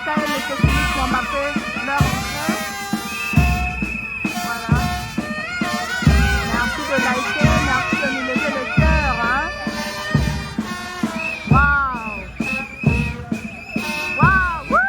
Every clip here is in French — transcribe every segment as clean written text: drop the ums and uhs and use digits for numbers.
Michael et Kéfini Mbappé, leur entrée. Voilà. Merci de liker, merci de nous lever le cœur. Hein. Waouh! Waouh! Wouh!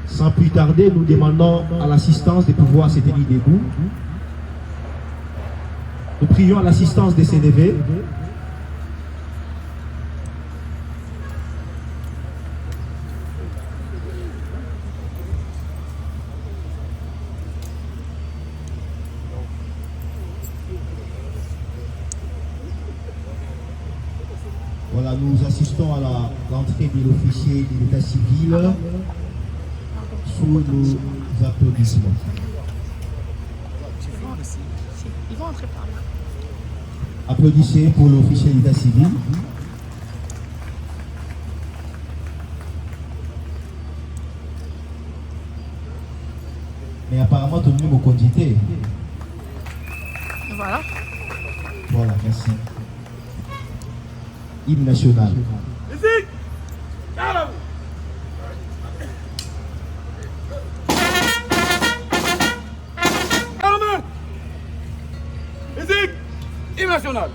Sans plus tarder, nous demandons à l'assistance de pouvoir se tenir debout. Nous prions à l'assistance de s'élever. Voilà, nous assistons à l'entrée de l'officier de l'état civil sous nos applaudissements. Ils vont entrer par là. Applaudissez pour l'officier de l'état civil. Mais apparemment, tout le monde est condité. Voilà. Voilà, merci. Hymne national. Musique! Calme! Calme! Musique! Hymne national!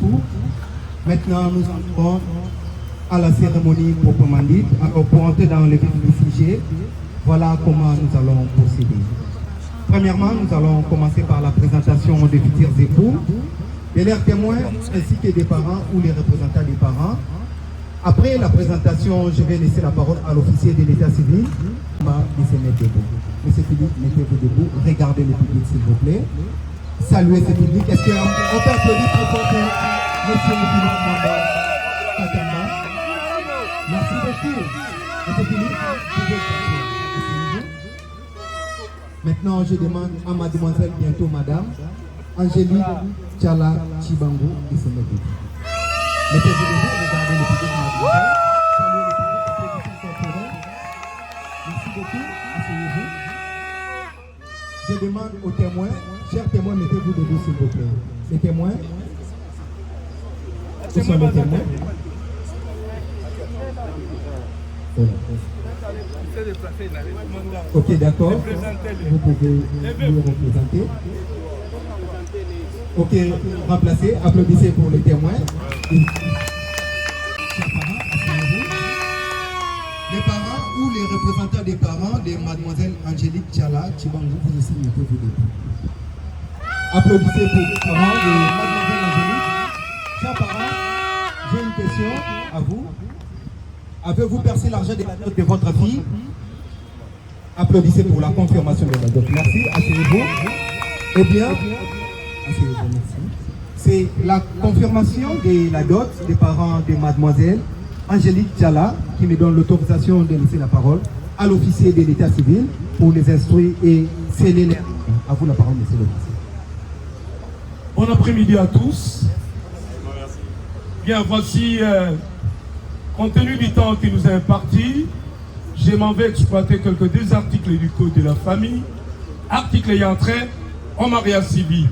beaucoup. Maintenant, nous entrons à la cérémonie proprement dite. Alors, pour entrer dans le vif du sujet, voilà comment nous allons procéder. Premièrement, nous allons commencer par la présentation des futurs époux, de leurs témoins ainsi que des parents ou les représentants des parents. Après la présentation, je vais laisser la parole à l'officier de l'état civil. Il se met debout. Monsieur Philippe, mettez-vous debout. Regardez le public, s'il vous plaît. Saluez ce public. Est-ce qu'on peut applaudir très fort pour Monsieur Philippe Mamba Katamba? Merci beaucoup. Monsieur Philippe, vous pouvez passer. Maintenant, je demande à mademoiselle, bientôt madame, Angélique Tchala Chibango de se mettre debout. Mettez-vous debout, regardez le public, mademoiselle. Saluez le public, applaudissements corporels. Merci beaucoup, asseyez-vous. Je demande aux témoins, chers témoins, mettez-vous debout s'il vous plaît. Les témoins, où sont les témoins? Voilà. Ok, d'accord. Vous pouvez vous représenter. Ok, remplacez, applaudissez pour les témoins. Chers parents, asseyez-vous. Les parents ou les représentants des parents de mademoiselle Angélique Tchala Chibango, vous aussi mettez-vous debout. Applaudissez pour les parents de mademoiselle Angélique. Chers parents, j'ai une question à vous. Avez-vous percé l'argent de la dot de votre fille? Applaudissez pour la confirmation de la dot. Merci, asseyez-vous. Eh bien, asseyez-vous, merci. C'est la confirmation de la dot des parents de mademoiselle Angélique Tchala qui me donne l'autorisation de laisser la parole à l'officier de l'état civil pour les instruire et sceller les... À vous la parole, monsieur l'officier. Bon après-midi à tous. Bien, voici, compte tenu du temps qui nous est imparti, je m'en vais exploiter quelques deux articles du Code de la famille, articles ayant trait au mariage civil.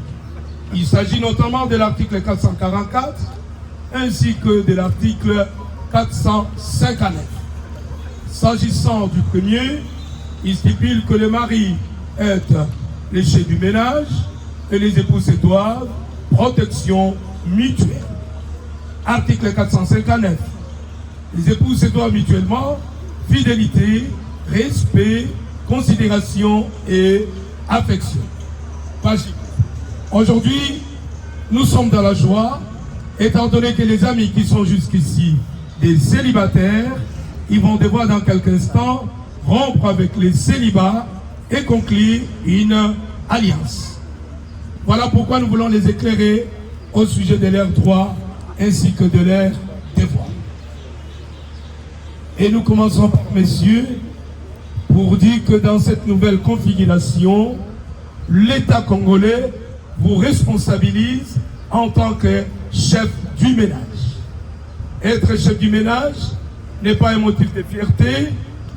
Il s'agit notamment de l'article 444 ainsi que de l'article 459. S'agissant du premier, il stipule que le mari est le chef du ménage et les époux se doivent protection mutuelle. Article 459. Les époux se doivent mutuellement fidélité, respect, considération et affection. Aujourd'hui, nous sommes dans la joie, étant donné que les amis qui sont jusqu'ici des célibataires, ils vont devoir dans quelques instants rompre avec les célibats et conclure une alliance. Voilà pourquoi nous voulons les éclairer au sujet de leurs droits ainsi que de leurs devoirs. Et nous commençons par messieurs, pour dire que dans cette nouvelle configuration, l'État congolais vous responsabilise en tant que chef du ménage. Être chef du ménage n'est pas un motif de fierté,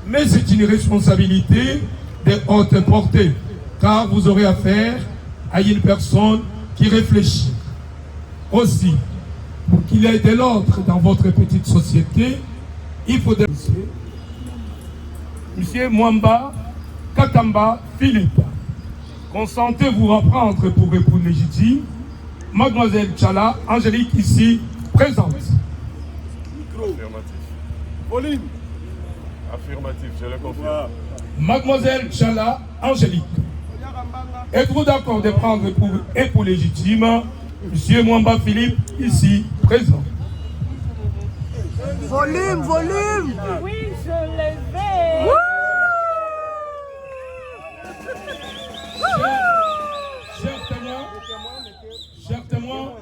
mais c'est une responsabilité de haute portée, car vous aurez affaire à une personne qui réfléchit. Aussi, pour qu'il y ait de l'ordre dans votre petite société, il faudrait... Monsieur Mwamba Katamba Philippe, consentez-vous reprendre pour époux légitime mademoiselle Tchala Angélique ici présente. Affirmatif. Pauline. Affirmatif, je le confirme. Mademoiselle Tchala Angélique, êtes-vous d'accord de prendre pour époux légitime monsieur Mwamba Philippe ici présent? Volume, volume. Oui, je l'ai fait. Chers témoins,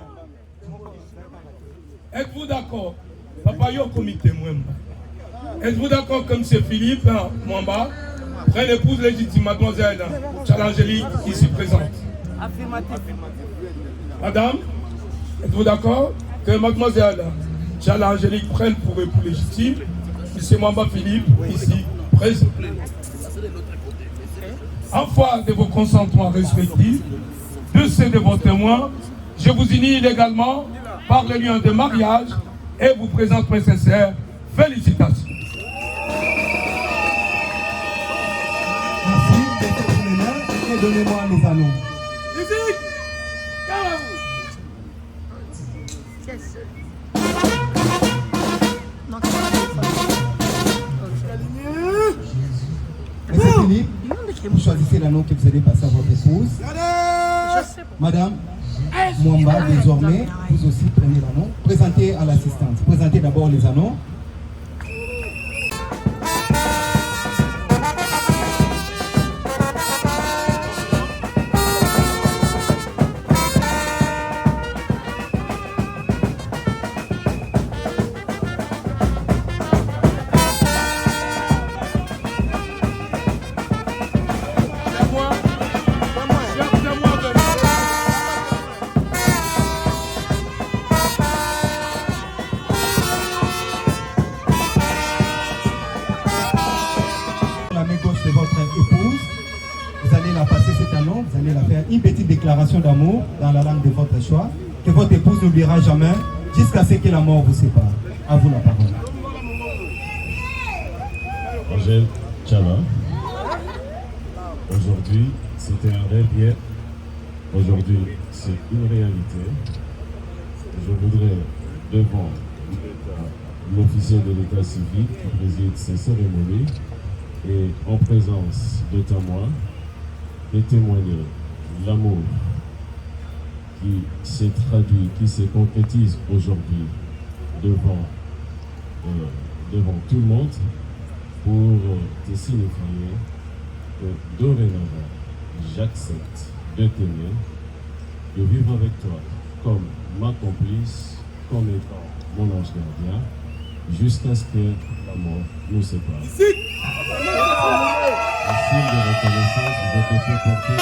êtes-vous d'accord? Papa yo comité Mwamba. Êtes-vous d'accord que M. Philippe Mwamba prenne l'épouse légitime mademoiselle Tchala Angélique ici présente? Affirmatif. Madame, êtes-vous d'accord que mademoiselle Tchala Angélique prenne pour époux légitime M. Mwamba Philippe ici présent? En foi de vos consentements respectifs, de ceux de vos témoins, je vous unis légalement par le lien de mariage et vous présente mes sincères félicitations. Merci, mettez les mains et donnez-moi les anneaux. Ici, calme-vous. Yes. Non, Monsieur Philippe, vous choisissez l'anneau que vous allez passer à votre épouse. Madame Mwamba, désormais, vous aussi prenez l'anneau. Présentez à l'assistance. Présentez d'abord les anneaux. Une petite déclaration d'amour dans la langue de votre choix, que votre épouse n'oubliera jamais jusqu'à ce que la mort vous sépare. À vous la parole. Angèle Tchala, aujourd'hui c'était un rêve hier, aujourd'hui c'est une réalité. Je voudrais devant l'officier de l'état civil qui préside ces cérémonies et en présence de témoins et témoigner l'amour qui s'est traduit, qui se concrétise aujourd'hui devant tout le monde pour te signifier que dorénavant, j'accepte de t'aimer, de vivre avec toi comme ma complice, comme étant mon ange gardien, jusqu'à ce que la mort nous sépare. En signe de reconnaissance, je te fais porter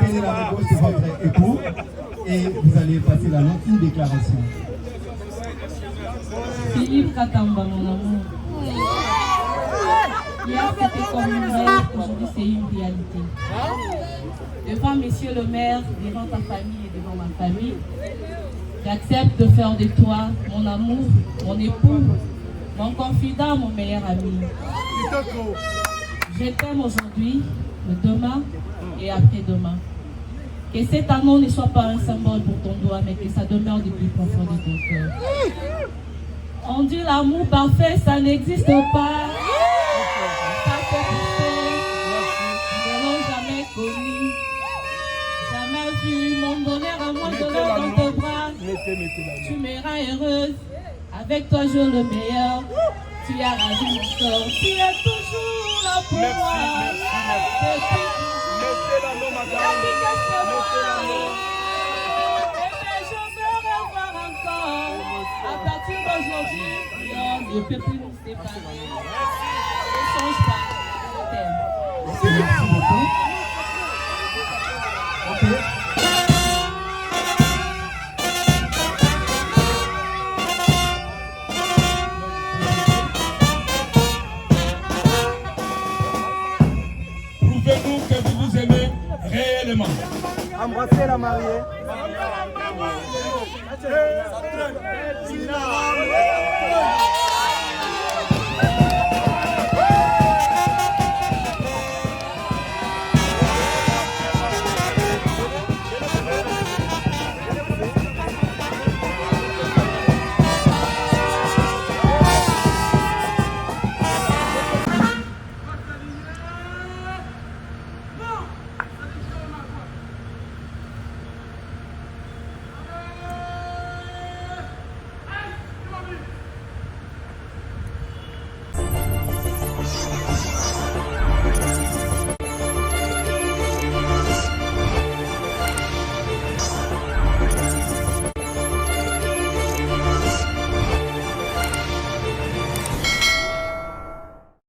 Prenez la main gauche de votre époux et vous allez passer la langue, une déclaration. Philippe Katamba, mon amour. Hier c'était comme une rêve, aujourd'hui c'est une réalité. Devant Monsieur le maire, devant ta famille et devant ma famille, j'accepte de faire de toi mon amour, mon époux, mon confident, mon meilleur ami. Je t'aime aujourd'hui, demain et après-demain. Que cet anneau ne soit pas un symbole pour ton doigt, mais que ça demeure du plus profond de ton cœur. On dit l'amour parfait, ça n'existe pas. Ça fait pousser, nous n'avons jamais connu. Jamais vu mon bonheur à moi de l'heure dans tes bras. Tu me rends heureuse, avec toi je le meilleur. Tu as ravi mon corps, tu es toujours là pour moi. Mettez l'anneau, madame. Mettez l'anneau. Et je veux revoir encore. À partir d'aujourd'hui, rien ne peut plus nous séparer. Ne change pas. baptême. Ok, merci beaucoup. Ok. Prouvez-nous que vous vous aimez réellement. Embrassez la mariée.